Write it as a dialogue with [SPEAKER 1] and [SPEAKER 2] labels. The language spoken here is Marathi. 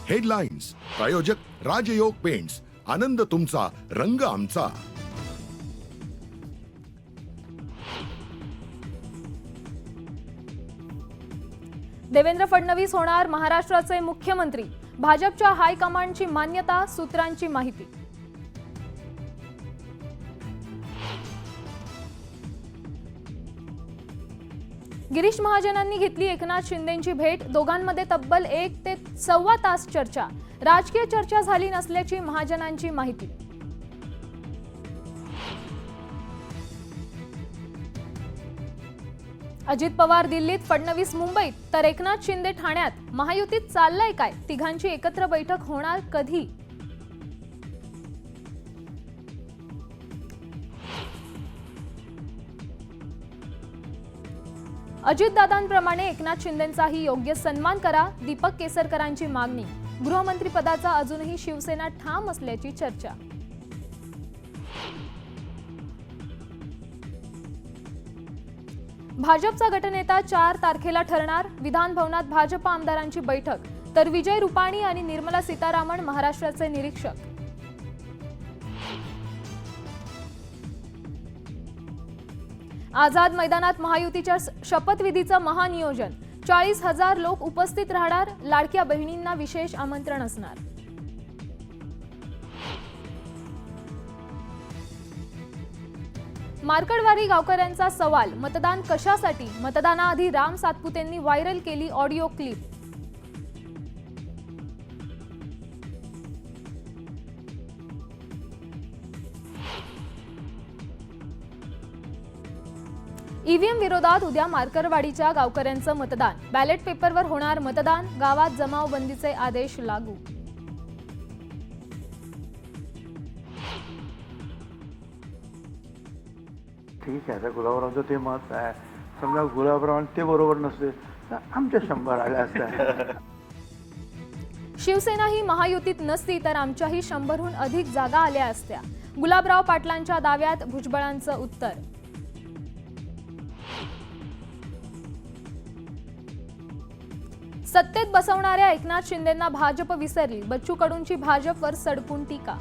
[SPEAKER 1] हेडलाईन्स प्रायोजक राजयोग पेंट्स, आनंद तुमचा, रंग आमचा.
[SPEAKER 2] देवेंद्र फडणवीस होणार महाराष्ट्राचे मुख्यमंत्री, भाजपच्या हायकमांडची मान्यता, सूत्रांची माहिती. गिरीश महाजनांनी घेतली एकनाथ शिंदेंची भेट, दोघांमध्ये तब्बल 1 ते सव्वा तास चर्चा. राजकीय चर्चा झाली नसल्याची महाजनांची माहिती. अजित पवार दिल्लीत, फडणवीस मुंबईत तर एकनाथ शिंदे ठाण्यात. महायुतीत चाललंय काय? तिघांची एकत्र बैठक होणार कधी? अजितदादांप्रमाणे एकनाथ शिंदेंचाही योग्य सन्मान करा, दीपक केसरकरांची मागणी. गृहमंत्रीपदाचा अजूनही शिवसेना ठाम असल्याची चर्चा. भाजपचा गटनेता 4 तारखेला ठरणार. विधान भवनात भाजप आमदारांची बैठक, तर विजय रुपाणी आणि निर्मला सीतारामन महाराष्ट्राचे निरीक्षक. आझाद मैदानात महायुतीच्या शपथविधीचं महानियोजन. 40,000 लोक उपस्थित राहणार. लाडक्या बहिणींना विशेष आमंत्रण असणार. मार्कडवारी गावकऱ्यांचा सवाल, मतदान कशासाठी? मतदानाआधी राम सातपुतेंनी व्हायरल केली ऑडिओ क्लिप. ईव्हीएम विरोधात उद्या मार्कडवाडीच्या गावकऱ्यांचं मतदान. बॅलेट पेपरवर होणार मतदान. गावात जमावबंदीचे आदेश लागू.
[SPEAKER 3] ठीक आहे, आता गुलाबरावांचं ते मत आहे. समजा गुलाबराव ते बरोबर नसते तर आमच्या 100 आल्या असत्या.
[SPEAKER 2] शिवसेना ही महायुतीत नसती तर आमच्याही 100हून अधिक जागा आल्या असत्या. गुलाबराव पाटलांच्या दाव्यात भुजबळांचं उत्तर. सत्तेत बसवणाऱ्या एकनाथ शिंदेंना भाजप विसरली. बच्चू कडूंची भाजपवर सडकून टीका.